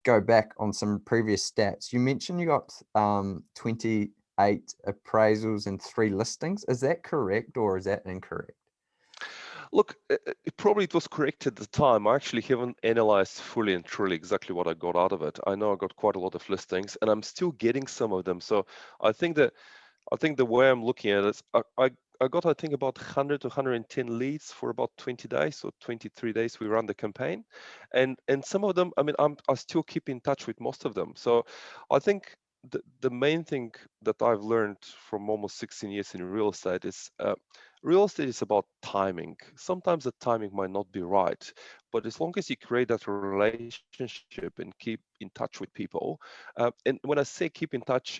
go back on some previous stats. You mentioned you got 28 appraisals and 3 listings. Is that correct or is that incorrect? Look, it was correct at the time. I actually haven't analyzed fully and truly exactly what I got out of it. I know I got quite a lot of listings, and I'm still getting some of them. So I think the way I'm looking at it is I got, I think, about 100 to 110 leads for about 20 days, so 23 days we run the campaign, and some of them, I mean, I still keep in touch with most of them. So I think the main thing that I've learned from almost 16 years in real estate is real estate is about timing. Sometimes the timing might not be right, but as long as you create that relationship and keep in touch with people, and when I say keep in touch,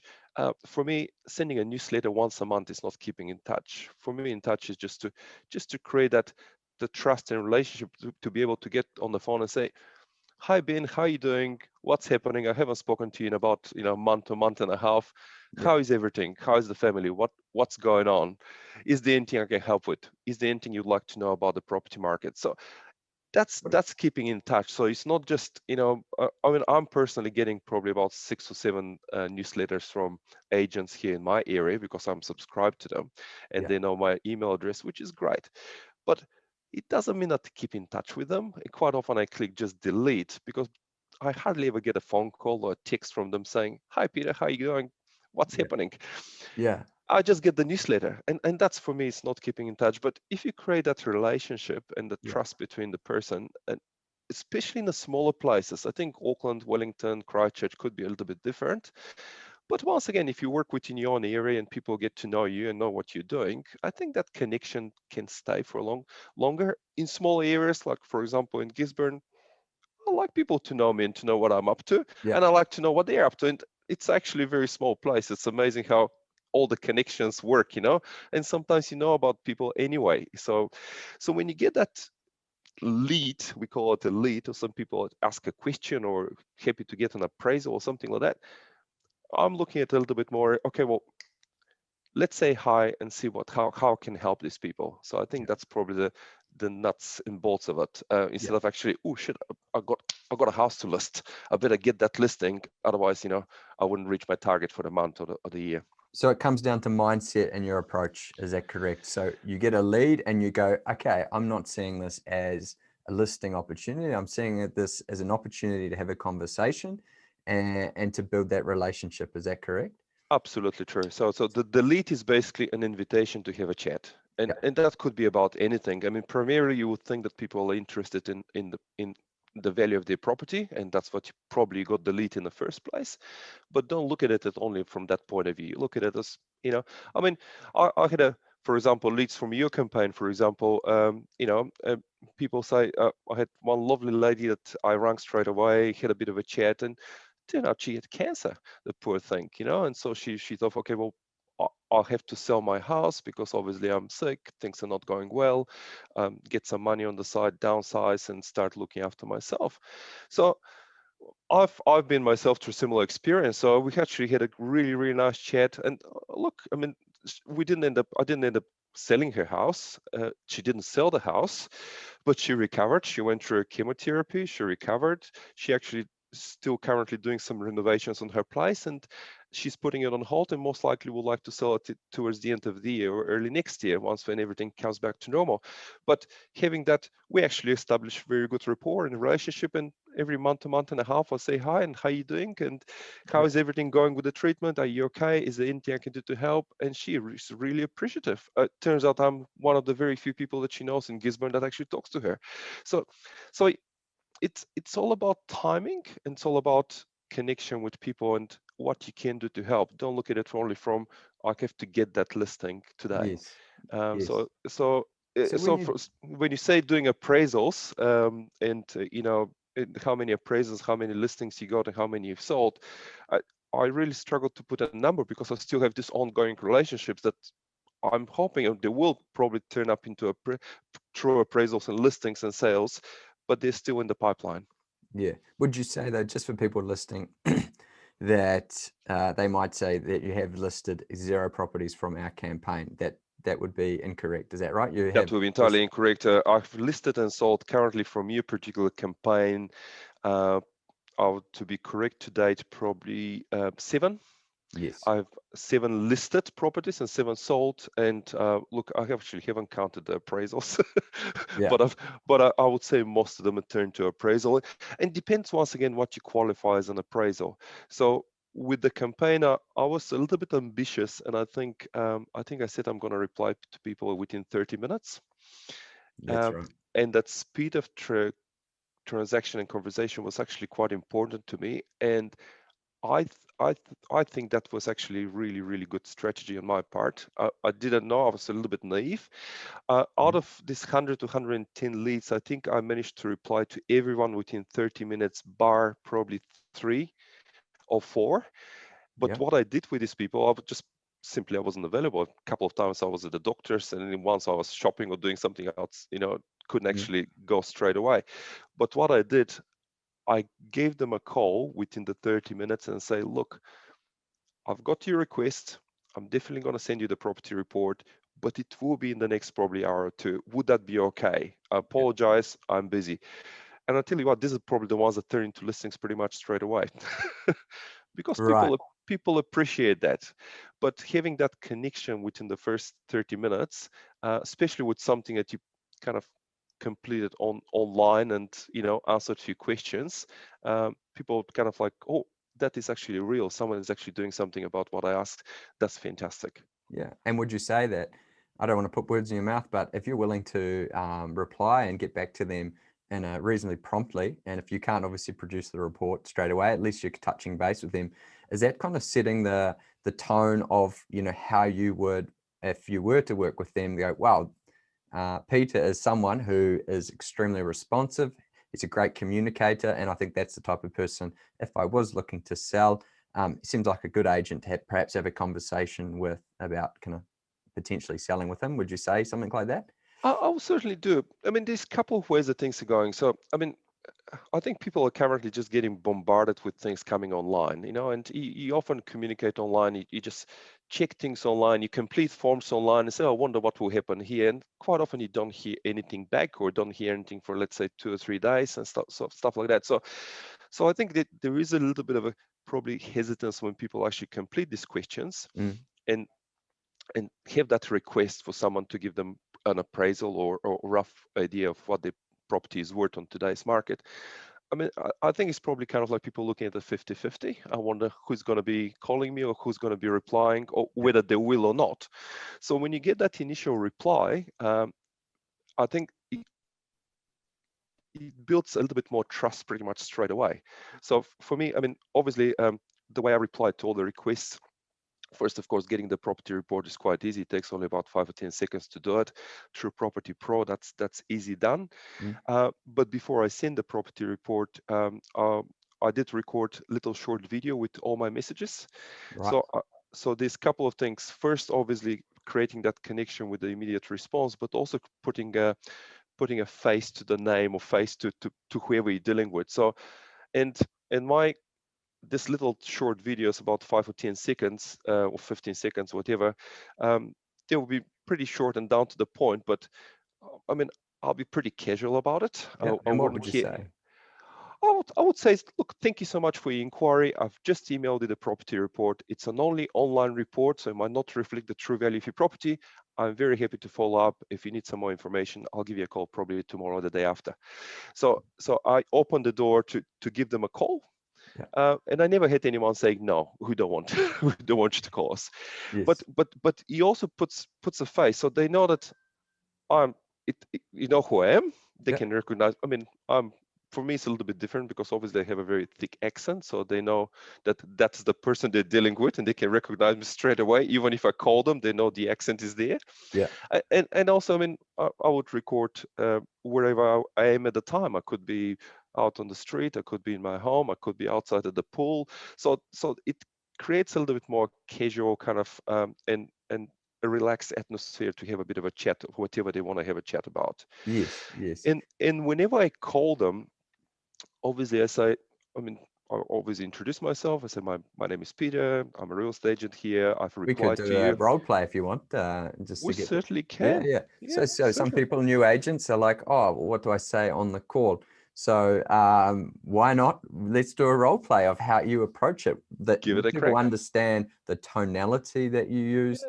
for me, sending a newsletter once a month is not keeping in touch. For me, in touch is just to create that the trust and relationship to be able to get on the phone and say, "Hi Ben, how are you doing? What's happening? I haven't spoken to you in about a month and a half. Yeah. How is everything? How is the family? What's going on? Is there anything I can help with? Is there anything you'd like to know about the property market?" So that's keeping in touch. So it's not just I mean, I'm personally getting probably about 6 or 7 newsletters from agents here in my area because I'm subscribed to them, and Yeah. they know my email address, which is great. But it doesn't mean that to keep in touch with them. And quite often I click just delete because I hardly ever get a phone call or a text from them saying, "Hi Peter, how are you going? What's Yeah. happening?" Yeah. I just get the newsletter, and that's, for me, it's not keeping in touch. But if you create that relationship and the Yeah. trust between the person, and especially in the smaller places, I think Auckland, Wellington, Christchurch could be a little bit different. But once again, if you work within your own area and people get to know you and know what you're doing, I think that connection can stay for longer. In small areas, like for example in Gisborne, I like people to know me and to know what I'm up to, Yeah. and I like to know what they're up to. And it's actually a very small place. It's amazing how all the connections work. And sometimes you know about people anyway. So when you get that lead, we call it a lead, or some people ask a question or happy to get an appraisal or something like that. I'm looking at a little bit more, okay, well, let's say hi and see how I can help these people. So I think Yeah. that's probably the nuts and bolts of it. Yeah. Instead of actually, oh shit, I got a house to list. I better get that listing. Otherwise, I wouldn't reach my target for the month or the year. So it comes down to mindset and your approach. Is that correct? So you get a lead and you go, okay, I'm not seeing this as a listing opportunity. I'm seeing this as an opportunity to have a conversation and to build that relationship. Is that correct? Absolutely true. So the lead is basically an invitation to have a chat. And Yeah. and that could be about anything. I mean, primarily you would think that people are interested in the value of their property, and that's what you probably got the lead in the first place. But don't look at it as only from that point of view. Look at it as, I mean, I had for example, leads from your campaign, for example, people say, I had one lovely lady that I rang straight away, had a bit of a chat, and turned out she had cancer, the poor thing. And so she thought, okay, well, I'll have to sell my house because obviously I'm sick, things are not going well, get some money on the side, downsize, and start looking after myself. So I've been myself through similar experience. So we actually had a really, really nice chat. And look, I mean, I didn't end up selling her house. She didn't sell the house, but she recovered. She went through chemotherapy. She recovered. She actually still currently doing some renovations on her place, and she's putting it on hold and most likely will like to sell it towards the end of the year or early next year, once when everything comes back to normal. But having that, we actually established very good rapport and relationship, and every month, a month and a half, I'll say hi and how you doing and how Yeah. is everything going with the treatment? Are you okay? Is there anything I can do to help? And she is really appreciative. Turns out I'm one of the very few people that she knows in Gisborne that actually talks to her. So it's all about timing, and it's all about connection with people and what you can do to help. Don't look at it only from, I have to get that listing today. Yes. Um, Yes. so so So when so you, when you say doing appraisals, and how many appraisals, how many listings you got, and how many you've sold, I, I really struggle to put a number because I still have this ongoing relationships that I'm hoping they will probably turn up into true appraisals and listings and sales, but they're still in the pipeline. yeah, would you say though, just for people listening, that they might say that you have listed 0 properties from our campaign? That would be incorrect. Is that right? You That have would be less. entirely incorrect. I've listed and sold currently from your particular campaign. Uh, to be correct to date, probably 7. Yes. I have 7 listed properties and 7 sold. And look, I actually haven't counted the appraisals, Yeah. but I would say most of them are turned to appraisal. And depends once again what you qualify as an appraisal. So with the campaigner, I was a little bit ambitious, and I think I said I'm going to reply to people within 30 minutes. That's right. And that speed of transaction and conversation was actually quite important to me. And I think that was actually really, really good strategy on my part. I didn't know, I was a little bit naive. Out of this 100 to 110 leads, I think I managed to reply to everyone within 30 minutes, bar probably 3 or 4. But Yeah. what I did with these people, I would just simply, I wasn't available. A couple of times I was at the doctor's, and then once I was shopping or doing something else, couldn't actually go straight away. But what I did, I gave them a call within the 30 minutes and say, look, I've got your request. I'm definitely going to send you the property report, but it will be in the next probably hour or 2. Would that be okay? I apologize, I'm busy. And I'll tell you what, this is probably the ones that turn into listings pretty much straight away. Because Right. people appreciate that. But having that connection within the first 30 minutes, especially with something that you kind of completed online and answered a few questions, people kind of like, oh, that is actually real. Someone is actually doing something about what I asked. That's fantastic. Yeah. And would you say that, I don't want to put words in your mouth, but if you're willing to reply and get back to them in a reasonably promptly, and if you can't obviously produce the report straight away, at least you're touching base with them, is that kind of setting the tone of, how you would, if you were to work with them, go, wow, Peter is someone who is extremely responsive. He's a great communicator. And I think that's the type of person, if I was looking to sell, seems like a good agent to perhaps have a conversation with about kind of potentially selling with him. Would you say something like that? I will certainly do. I mean, there's a couple of ways that things are going. So, I mean, I think people are currently just getting bombarded with things coming online, and you often communicate online. You just check things online, you complete forms online and say, oh, I wonder what will happen here. And quite often you don't hear anything back or don't hear anything for, let's say, 2 or 3 days and stuff like that. So I think that there is a little bit of a probably hesitance when people actually complete these questions and have that request for someone to give them an appraisal or rough idea of what the property is worth on today's market. I mean, I think it's probably kind of like people looking at the 50-50. I wonder who's going to be calling me or who's going to be replying or whether they will or not. So when you get that initial reply, I think it builds a little bit more trust pretty much straight away. So for me, I mean, obviously, the way I replied to all the requests, first, of course, getting the property report is quite easy. It takes only about 5 or 10 seconds to do it. Through Property Pro, that's easy done. But before I send the property report, I did record a little short video with all my messages. Right. So there's a couple of things. First, obviously, creating that connection with the immediate response, but also putting a face to the name or face to whoever you're dealing with. So, and this little short videos about 5 or 10 seconds or 15 seconds, whatever, they will be pretty short and down to the point, but I mean, I'll be pretty casual about it. Yeah. I And what wouldn't would you care. say? I would say, look, thank you so much for your inquiry. I've just emailed you the property report. It's an only online report, so it might not reflect the true value of your property. I'm very happy to follow up. If you need some more information, I'll give you a call probably tomorrow or the day after. So I opened the door to give them a call. And I never had anyone saying no, we don't want we don't want you to call us. Yes. But he also puts a face, so they know that you know who I am. They can recognize. I mean, for me, it's a little bit different because obviously they have a very thick accent, so they know that that's the person they're dealing with, and they can recognize me straight away. Even if I call them, they know the accent is there. Yeah. And also, I mean, I would record wherever I am at the time. I could be out on the street, I could be in my home, I could be outside at the pool. So it creates a little bit more casual kind of and a relaxed atmosphere to have a bit of a chat of whatever they want to have a chat about. Yes. Yes. And whenever I call them, obviously I mean, I always introduce myself. I say, my name is Peter. I'm a real estate agent here. I've We could replied do to a you. role play if you want, just We to get. certainly Yeah, can. yeah. Yeah, So some certainly. people, new agents, are like, oh, what do I say on the call? So why not? Let's do a role play of how you approach it. That Give it a people crack. understand the tonality that you use,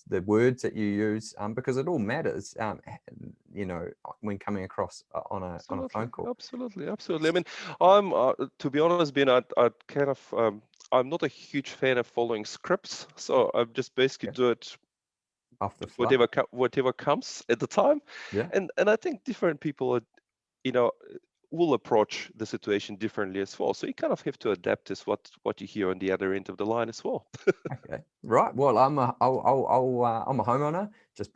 the words that you use, because it all matters. You know, when coming across on a phone call. Absolutely. I mean, I'm to be honest, Ben, I kind of I'm not a huge fan of following scripts, so I just basically do it Off the fly. whatever comes at the time. Yeah. And I think different people are, you know, will approach the situation differently as well. So you kind of have to adapt to what you hear on the other end of the line as well. Okay. Right. Well, I'm a homeowner.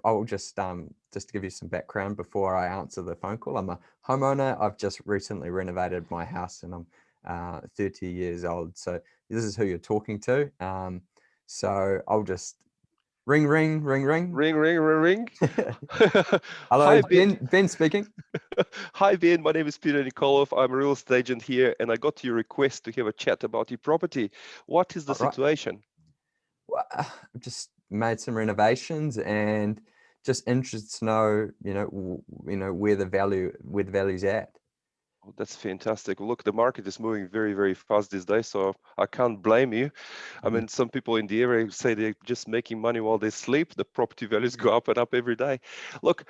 I'll just to give you some background before I answer the phone call. I'm a homeowner. I've just recently renovated my house, and I'm 30 years old. So this is who you're talking to. So I'll just ring. Ring, ring, ring, ring. Hello, Hi, Ben. Ben speaking. Hi, Ben. My name is Peter Nikolov. I'm a real estate agent here, and I got your request to have a chat about your property. What is the Right. situation? Well, I've just made some renovations and just interested to know, where the value's at. Oh, that's fantastic. Look, the market is moving very, very fast these days, so I can't blame you. I mean, some people in the area say they're just making money while they sleep. The property values go up and up every day. Look,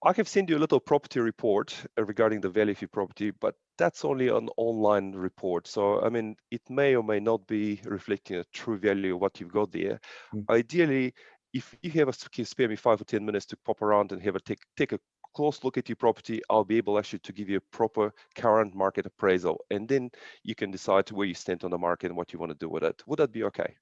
I have sent you a little property report regarding the value of your property, but that's only an online report. So, I mean, it may or may not be reflecting a true value of what you've got there. Ideally, if you can spare me 5 or 10 minutes to pop around and have a take a close look at your property, I'll be able actually to give you a proper current market appraisal, and then you can decide where you stand on the market and what you want to do with it. Would that be okay?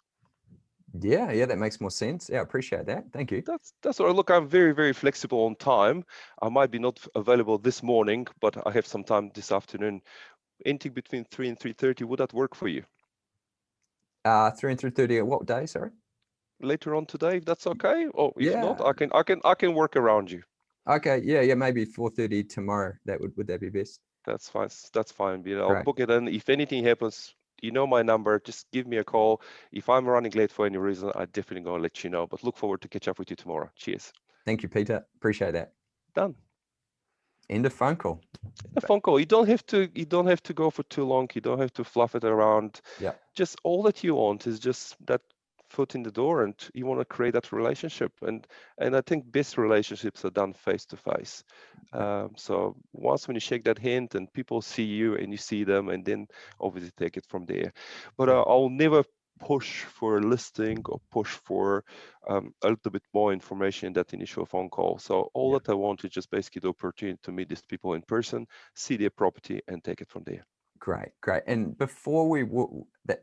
Yeah, that makes more sense. Yeah, I appreciate that. Thank you. That's all right. Look, I'm very, very flexible on time. I might be not available this morning, but I have some time this afternoon. Anything between 3 and 3:30, would that work for you? 3 and 3:30 at what day, sorry? Later on today, if that's okay. Or if not, Yeah. I can work around you. Okay. Yeah, maybe 4:30 tomorrow. Would that be best? That's fine. That's fine. I'll Great. book it in. If anything happens, you know my number. Just give me a call. If I'm running late for any reason, I definitely gonna let you know. But look forward to catch up with you tomorrow. Cheers. Thank you, Peter. Appreciate that. Done. End of phone call. A phone call. You don't have to go for too long. You don't have to fluff it around. Yeah. Just all that you want is just that foot in the door, and you want to create that relationship. And I think best relationships are done face to face. So once when you shake that hand and people see you and you see them, and then obviously take it from there. But I'll never push for a listing or push for a little bit more information in that initial phone call. So all that I want is just basically the opportunity to meet these people in person, see their property, and take it from there. Great. And before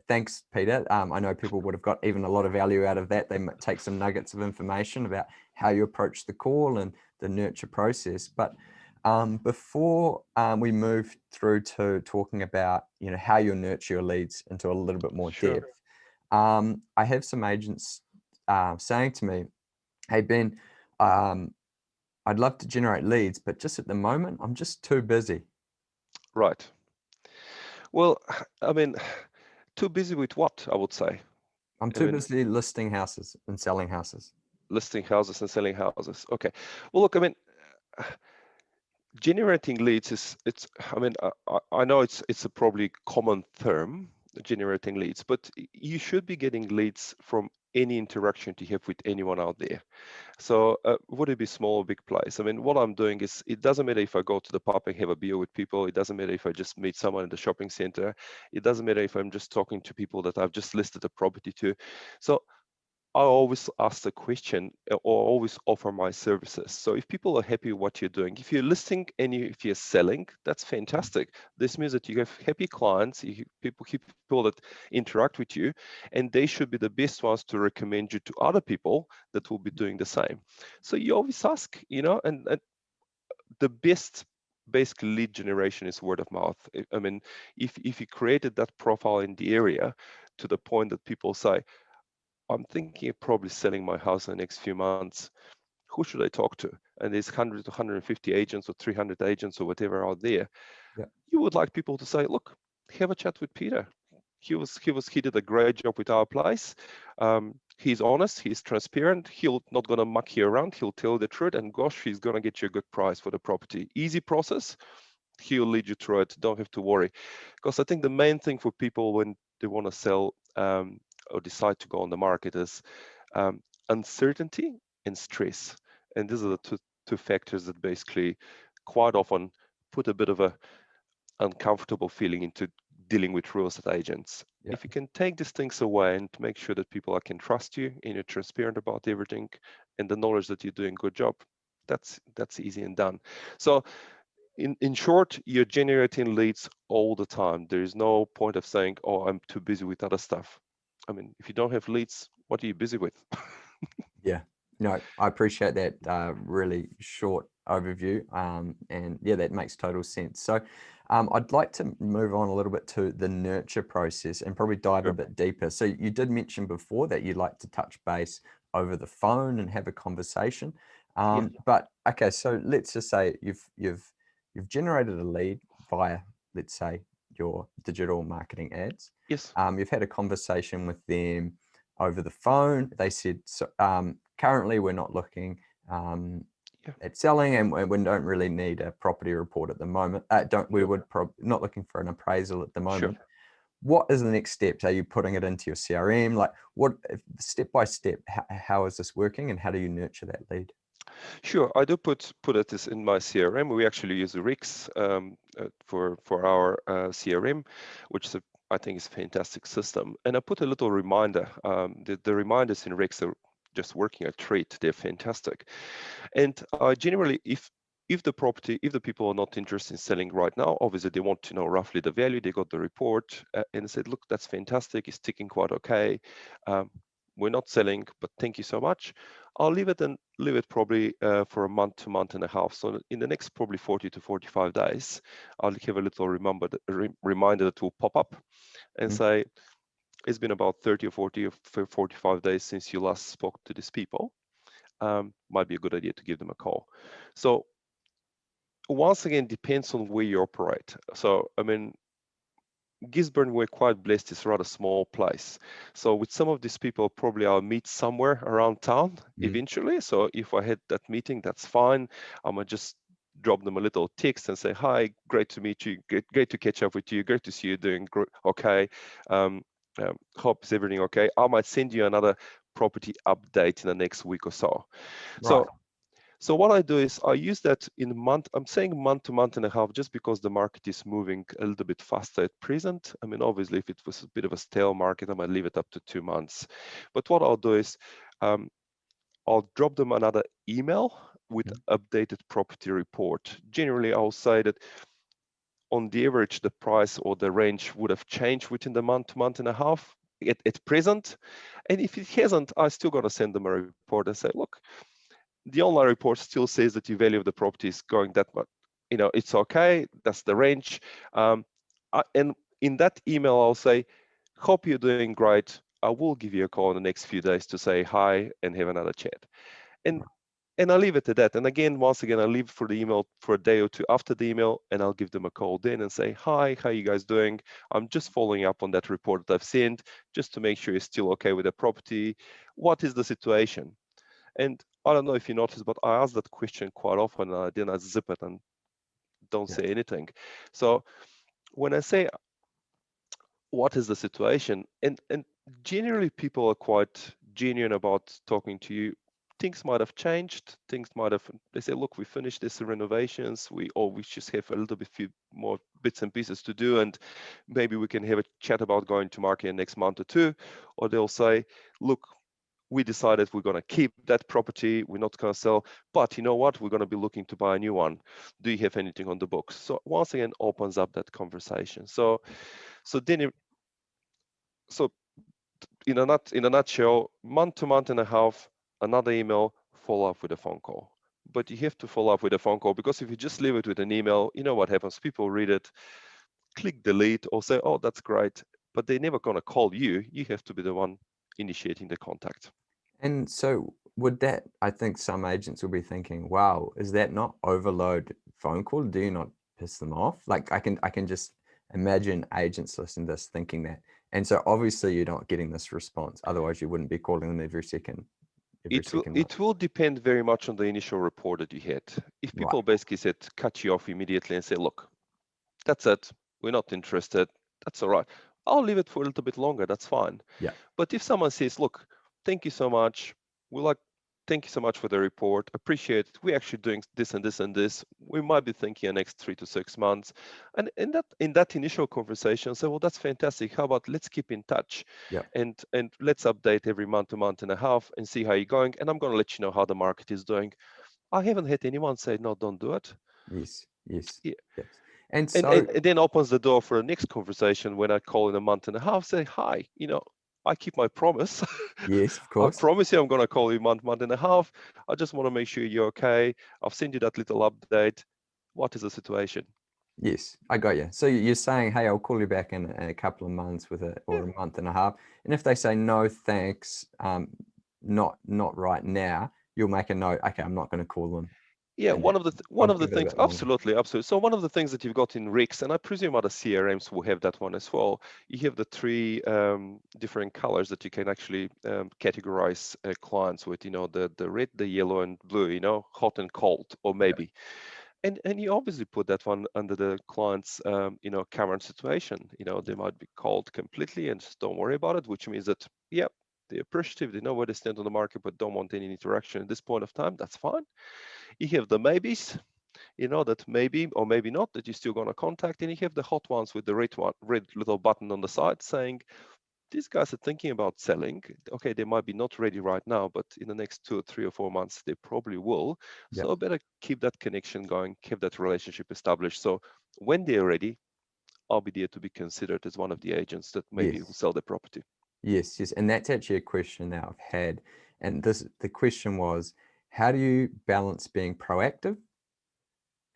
thanks, Peter. I know people would have got even a lot of value out of that. They might take some nuggets of information about how you approach the call and the nurture process. But before we move through to talking about, how you nurture your leads into a little bit more depth, I have some agents saying to me, "Hey, Ben, I'd love to generate leads, but just at the moment, I'm just too busy." Right. Well, I mean, too busy with what, I would say? I'm too busy listing houses and selling houses. Listing houses and selling houses. Okay. Well, look, I mean, generating leads I know it's a probably common term, generating leads, but you should be getting leads from any interaction you have with anyone out there. So would it be small or big place? I mean, what I'm doing is, it doesn't matter if I go to the pub and have a beer with people. It doesn't matter if I just meet someone in the shopping center. It doesn't matter if I'm just talking to people that I've just listed a property to. So I always ask the question, or always offer my services. So if people are happy with what you're doing, if you're listing and if you're selling, that's fantastic. This means that you have happy clients, people that interact with you, and they should be the best ones to recommend you to other people that will be doing the same. So you always ask, and the best basic lead generation is word of mouth. I mean, if you created that profile in the area to the point that people say, I'm thinking of probably selling my house in the next few months. Who should I talk to? And there's 100 to 150 agents or 300 agents or whatever out there. Yeah. You would like people to say, look, have a chat with Peter. He did a great job with our place. He's honest, he's transparent. He'll not gonna muck you around. He'll tell the truth, and gosh, he's gonna get you a good price for the property. Easy process. he'll lead you through it. Don't have to worry. Because I think the main thing for people when they want to sell or decide to go on the market is uncertainty and stress. And these are the two factors that basically quite often put a bit of a uncomfortable feeling into dealing with real estate agents. Yeah. If you can take these things away and make sure that people can trust you and you're transparent about everything and the knowledge that you're doing a good job, that's easy and done. So in short, you're generating leads all the time. There is no point of saying, oh, I'm too busy with other stuff. I mean, if you don't have leads, what are you busy with? Yeah, no, I appreciate that really short overview. And yeah, that makes total sense. So I'd like to move on a little bit to the nurture process and probably dive a Sure. bit deeper. So you did mention before that you'd like to touch base over the phone and have a conversation. Yeah. But okay, so let's just say you've generated a lead via, let's say, your digital marketing ads. Yes. You've had a conversation with them over the phone. They said, so, currently we're not looking Yeah. at selling, and we don't really need a property report at the moment. We Sure. would not looking for an appraisal at the Sure. moment. What is the next steps? Are you putting it into your CRM? Like, what step by step? How is this working, and how do you nurture that lead? Sure, I do put it in my CRM. We actually use Rix for our CRM, which is I think is a fantastic system. And I put a little reminder. The reminders in Rix are just working a treat. They're fantastic. And generally, if the people are not interested in selling right now, obviously they want to know roughly the value. They got the report and said, look, that's fantastic. It's ticking quite okay. We're not selling, but thank you so much. I'll leave it probably for a month to month and a half. So in the next probably 40 to 45 days, I'll have a little reminder that will pop up and say, it's been about 30 or 40 or 45 days since you last spoke to these people. Might be a good idea to give them a call. So once again, depends on where you operate. So I mean, Gisborne, we're quite blessed. It's a rather small place. So with some of these people, probably I'll meet somewhere around town eventually. So if I had that meeting, that's fine. I might just drop them a little text and say, hi, great to meet you. Great to catch up with you. Great to see you doing okay. Hope is everything okay. I might send you another property update in the next week or so. Right. So what I do is I use that in a month. I'm saying month to month and a half, just because the market is moving a little bit faster at present. I mean, obviously, if it was a bit of a stale market, I might leave it up to 2 months. But what I'll do is I'll drop them another email with updated property report. Generally, I'll say that on the average, the price or the range would have changed within the month and a half at present. And if it hasn't, I still got to send them a report and say, look, the online report still says that the value of the property is going that much. You know, it's okay. That's the range. And in that email, I'll say, hope you're doing great. I will give you a call in the next few days to say hi and have another chat. And I'll leave it at that. And again, once again, I'll leave for the email for a day or two after the email, and I'll give them a call then and say, hi, how you guys doing? I'm just following up on that report that I've sent, just to make sure you're still okay with the property. What is the situation? And I don't know if you noticed, but I ask that question quite often, and then I zip it and don't say anything. So when I say, what is the situation? And generally people are quite genuine about talking to you. Things might have changed. They say, look, we finished these renovations. We just have a little bit few more bits and pieces to do, and maybe we can have a chat about going to market in the next month or two. Or they'll say, look, we decided we're going to keep that property. We're not going to sell, but you know what? We're going to be looking to buy a new one. Do you have anything on the books? So once again, opens up that conversation. So in a nutshell, month to month and a half, another email, follow up with a phone call. But you have to follow up with a phone call, because if you just leave it with an email, you know what happens? People read it, click delete, or say, oh, that's great, but they're never going to call you. You have to be the one initiating the contact. And so would that, I think some agents will be thinking, wow, is that not overload phone call? Do you not piss them off? Like I can just imagine agents listening to this thinking that. And so obviously you're not getting this response. Otherwise you wouldn't be calling them every second month. It will depend very much on the initial report that you had. If Right. people basically said cut you off immediately and say, look, That's it. We're not interested. That's all right. I'll leave it for a little bit longer. That's fine. Yeah. But if someone says, look, thank you so much. Thank you so much for the report. Appreciate it. We're actually doing this and this and this. We might be thinking the next 3 to 6 months. And in that initial conversation, say, well, that's fantastic. How about let's keep in touch, Yeah. and let's update every month, a month and a half, and see how you're going. And I'm going to let you know how the market is doing. I haven't had anyone say, no, don't do it. Yes. Yes. Yeah. Yes. And And, so, and then opens the door for a next conversation when I call in a month and a half, say, hi, I keep my promise. yes, of I course. promise you I'm going to call you month and a half. I just want to make sure you're okay. I've sent you that little update. What is the situation? Yes, I got you. So you're saying, hey, I'll call you back in a couple of months or Yeah, a month and a half. And if they say no, thanks, not right now, you'll make a note. Okay, I'm not going to call them. yeah. And One I'll of the give it a things, bit longer. absolutely, absolutely. So one of the things that you've got in RICS, and I presume other CRMs will have that one as well. You have the three different colors that you can actually categorize clients with. The red, the yellow, and blue. Hot and cold, or Yeah. maybe. And you obviously put that one under the client's current situation. They might be cold completely and just don't worry about it, which means that, yeah, they're appreciative, they know where they stand on the market, but don't want any interaction at this point of time. That's fine. You have the maybes, that maybe or maybe not that you're still going to contact, and you have the hot ones with the red little button on the side saying, these guys are thinking about selling. Okay, they might be not ready right now, but in the next 2 or 3 or 4 months, they probably will. Yeah. So better keep that connection going, keep that relationship established. So when they're ready, I'll be there to be considered as one of the agents that maybe will Yes. sell the property. Yes. Yes. And that's actually a question that I've had. And the question was, how do you balance being proactive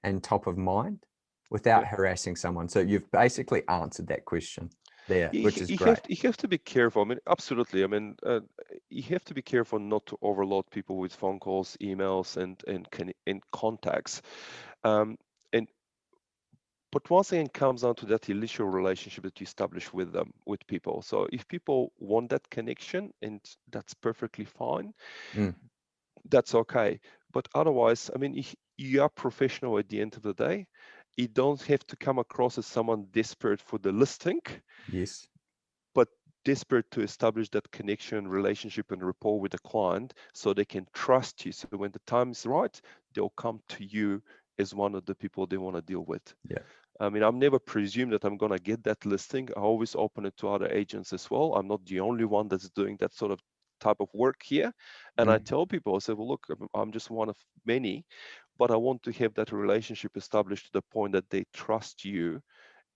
and top of mind without Yeah. harassing someone? So you've basically answered that question there, You, which is you great. have you have to be careful. I mean, absolutely. I mean, you have to be careful not to overload people with phone calls, emails, and contacts. Um, and But once again, it comes down to that initial relationship that you establish with them, with people. So if people want that connection, and that's perfectly fine, Mm. that's okay. But otherwise, I mean, if you are professional at the end of the day, you don't have to come across as someone desperate for the listing, Yes. but desperate to establish that connection, relationship, and rapport with the client so they can trust you. So when the time is right, they'll come to you as one of the people they want to deal with. Yeah. I mean, I'm never presumed that I'm going to get that listing. I always open it to other agents as well. I'm not the only one that's doing that sort of type of work here. And I Mm. tell people, I say, well, look, I'm just one of many, but I want to have that relationship established to the point that they trust you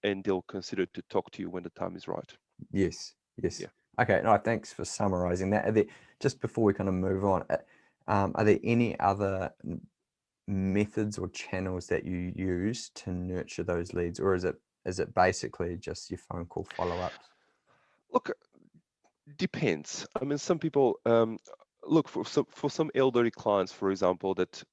and they'll consider to talk to you when the time is right. Yes. Yes. Yeah. Okay. No, thanks for summarizing that. Just before we kind of move on, are there any other methods or channels that you use to nurture those leads, or is it basically just your phone call follow-ups? Look, depends. I mean, some people look for some elderly clients, for example, that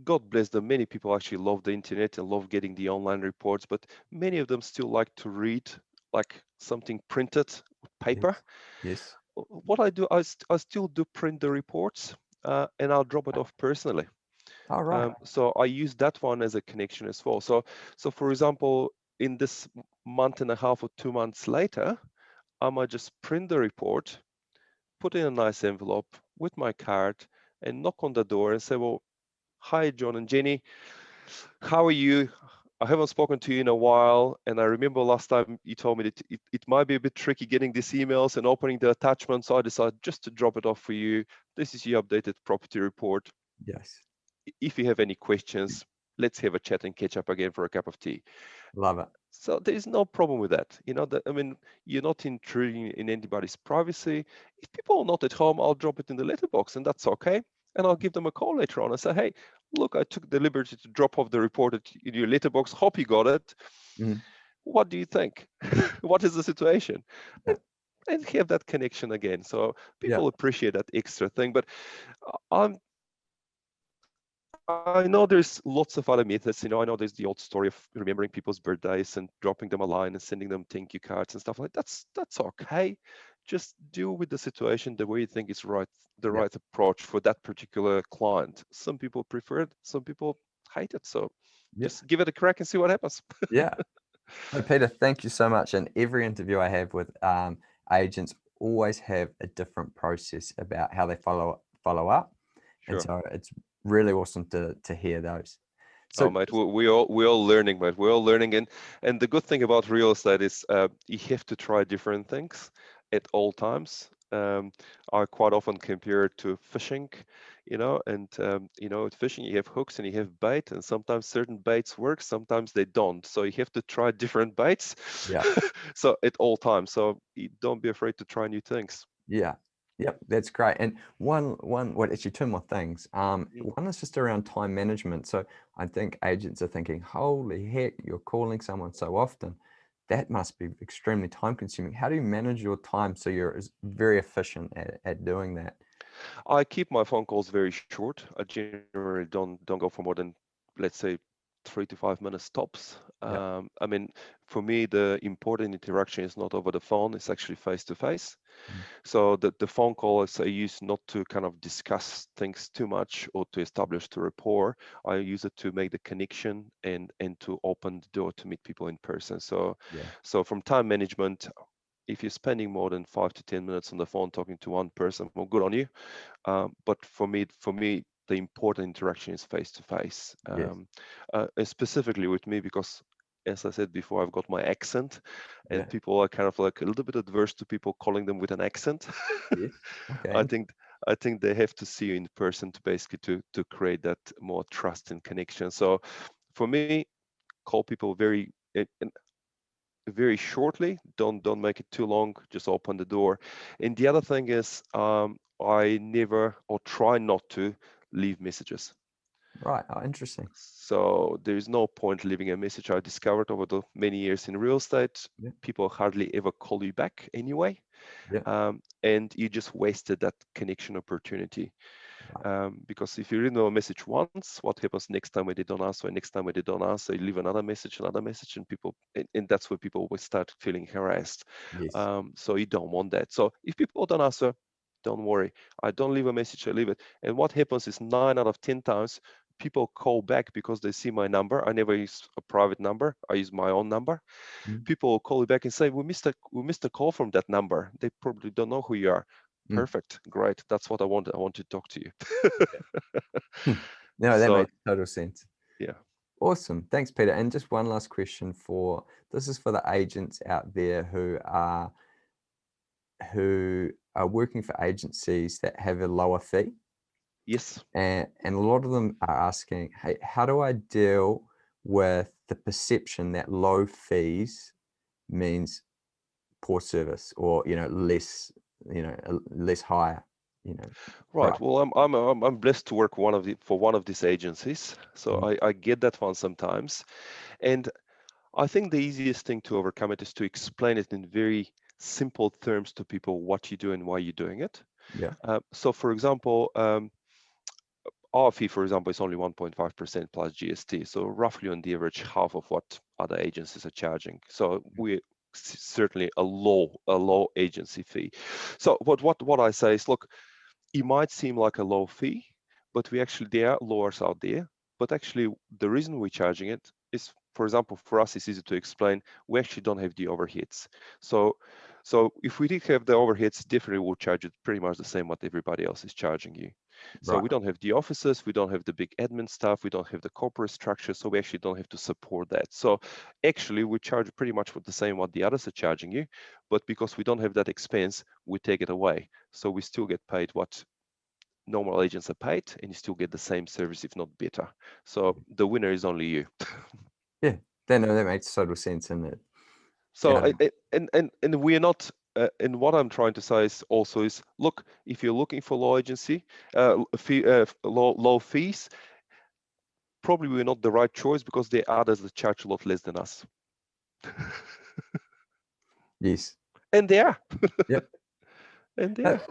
God bless them. Many people actually love the internet and love getting the online reports, but many of them still like to read like something printed Yes. paper. Yes. What I do, I still do print the reports and I'll drop it off personally. All right. So I use that one as a connection as well. So for example, in this month and a half or 2 months later, I might just print the report, put it in a nice envelope with my card, and knock on the door and say, well, hi, John and Jenny. How are you? I haven't spoken to you in a while, and I remember last time you told me that it might be a bit tricky getting these emails and opening the attachment, so I decided just to drop it off for you. This is your updated property report. Yes. If you have any questions, let's have a chat and catch up again for a cup of tea. Love it. So there's no problem with that. I mean, you're not intruding in anybody's privacy. If people are not at home, I'll drop it in the letterbox, and that's okay. And I'll give them a call later on and say, hey, look, I took the liberty to drop off the report in your letterbox. Hope you got it. Mhm. What do you think? What is the situation? Yeah. And have that connection again. So Yeah. people appreciate that extra thing. But I'm I know there's lots of other methods. I know there's the old story of remembering people's birthdays and dropping them a line and sending them thank you cards and stuff like that. That's okay. Just deal with the situation the way you think is right, the Yeah. right approach for that particular client. Some people prefer it, some people hate it. So Yeah. Just give it a crack and see what happens. Yeah. No, Peter, thank you so much. And every interview I have with agents always have a different process about how they follow up. And Sure. so it's really awesome to hear those. Oh, So mate, we all learning, mate. We're all learning, and the good thing about real estate is you have to try different things at all times. I quite often compare it to fishing, and with fishing you have hooks and you have bait, and sometimes certain baits work, sometimes they don't. So you have to try different baits, yeah, so at all times. So don't be afraid to try new things. yeah. Yep, that's great. And well, actually two more things. Mm. One is just around time management. So I think agents are thinking, holy heck, you're calling someone so often. That must be extremely time consuming. How do you manage your time so you're very efficient at doing that? I keep my phone calls very short. I generally don't go for more than, let's say, 3 to 5 minutes tops. Yeah. I mean, for me, the important interaction is not over the phone; it's actually face to face. Mm. So the phone calls I use not to kind of discuss things too much or to establish the rapport. I use it to make the connection and to open the door to meet people in person. So Yeah. so from time management, if you're spending more than 5 to 10 minutes on the phone talking to one person, well, good on you. But for me, the important interaction is face to face, Yes. and specifically with me because, as I said before, I've got my accent, and Yeah. people are kind of like a little bit adverse to people calling them with an accent. Yes. Okay. I think I think they have to see you in person to basically to create that more trust and connection. So for me, call people very shortly. Don't make it too long. Just open the door. And the other thing is, I never or try not to leave messages. Right. Oh, interesting. So there is no point leaving a message. I discovered over the many years in real estate, Yeah. people hardly ever call you back anyway, Yeah. and you just wasted that connection opportunity. Right. Because if you read a message once, what happens next time when they don't answer? And next time when they don't answer, you leave another message, and and that's where people will start feeling harassed. Yes. So you don't want that. So if people don't answer, don't worry. I don't leave a message, I leave it. And what happens is 9 out of 10 times, people call back because they see my number. I never use a private number. I use my own number. Mm. People will call you back and say, we missed a call from that number. They probably don't know who you are. Mm. Perfect. Great. That's what I want. I want to talk to you. Hmm. No, that So makes total sense. yeah. Awesome. Thanks, Peter. And just one last question for this is for the agents out there who are working for agencies that have a lower fee. Yes. And a lot of them are asking, hey, how do I deal with the perception that low fees means poor service or, less higher, you know, Right. price? Well, I'm blessed to work for one of these agencies. So Mm. I get that one sometimes. And I think the easiest thing to overcome it is to explain it in very simple terms to people what you do and why you're doing it. Yeah. So for example, our fee, for example, is only 1.5% plus GST. So roughly on the average, half of what other agencies are charging. So we certainly a low agency fee. So what I say is, look, it might seem like a low fee, but there are lowers out there. But actually, the reason we're charging it is, for example, for us, it's easy to explain. We actually don't have the overheads. So, so if we did have the overheads, definitely we'll charge it pretty much the same what everybody else is charging you. So Right. we don't have the offices, we don't have the big admin stuff, we don't have the corporate structure, so we actually don't have to support that. So actually, we charge pretty much what the same what the others are charging you, but because we don't have that expense, we take it away. So we still get paid what normal agents are paid, and you still get the same service, if not better. So the winner is only you. Yeah. That makes total sense. And it, So and we are not. And what I'm trying to say is also is, look, if you're looking for low fees, probably we're not the right choice because there are others that charge a lot less than us. yes. And they are. Yep. And they Uh, are.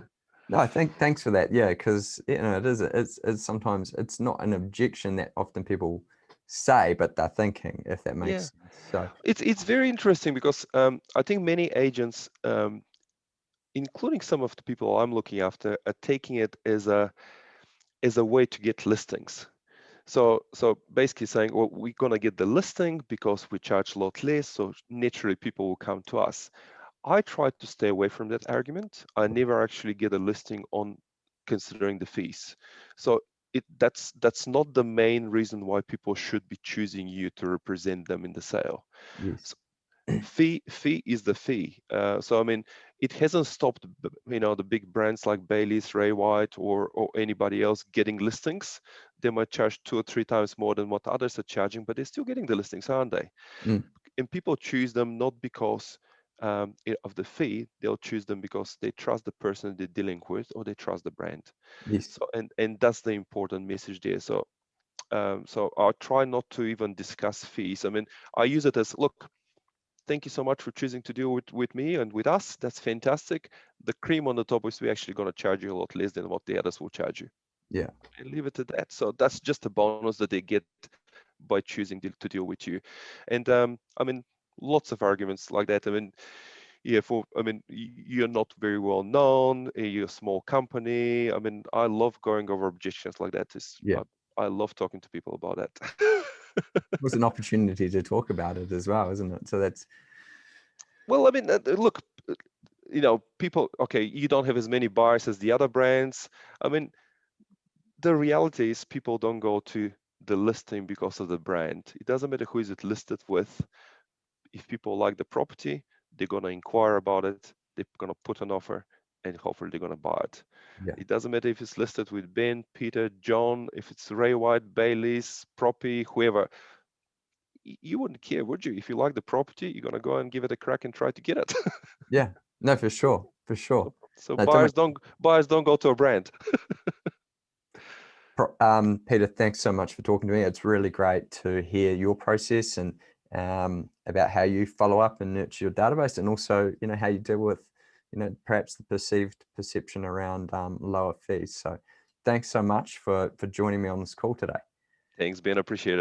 No, thanks for that. Yeah, because it's sometimes it's not an objection that often people say, but they're thinking, if that Yeah. makes sense. So It's very interesting because I think many agents, including some of the people I'm looking after, are taking it as a way to get listings. So basically saying, well, we're gonna get the listing because we charge a lot less, so naturally people will come to us. I try to stay away from that argument. I never actually get a listing on considering the fees. So that's not the main reason why people should be choosing you to represent them in the sale. Yes. So fee is the fee. So I mean, it hasn't stopped, the big brands like Bailey's, Ray White, or anybody else getting listings. They might charge 2 or 3 times more than what others are charging, but they're still getting the listings, aren't they? Mm. And people choose them not because of the fee. They'll choose them because they trust the person they're dealing with, or they trust the brand. Yes. So and that's the important message there. So so I'll try not to even discuss fees. I mean, I use it as, look, thank you so much for choosing to deal with me and with us. That's fantastic. The cream on the top is we're actually going to charge you a lot less than what the others will charge you. Yeah. And leave it at that. So that's just a bonus that they get by choosing to deal with you. And I mean, lots of arguments like that. I mean, yeah, you're not very well known. You're a small company. I mean, I love going over objections like that. Yeah. I love talking to people about that. It was an opportunity to talk about it as well, isn't it? So that's, Well, I mean, look, people, okay, you don't have as many buyers as the other brands. I mean, the reality is people don't go to the listing because of the brand. It doesn't matter who is it listed with. If people like the property, they're going to inquire about it. They're going to put an offer, and hopefully they're going to buy it. yeah. It doesn't matter if it's listed with Ben, Peter, John, if it's Ray White, Bailey's, Proppy, whoever. You wouldn't care, would you? If you like the property, you're going to go and give it a crack and try to get it. Yeah. No, for sure. For sure. So No, tell me, buyers don't go to a brand. Peter, thanks so much for talking to me. It's really great to hear your process and about how you follow up and nurture your database, and also, how you deal with, perhaps the perceived perception around lower fees. So thanks so much for joining me on this call today. Thanks, Ben. Appreciate it.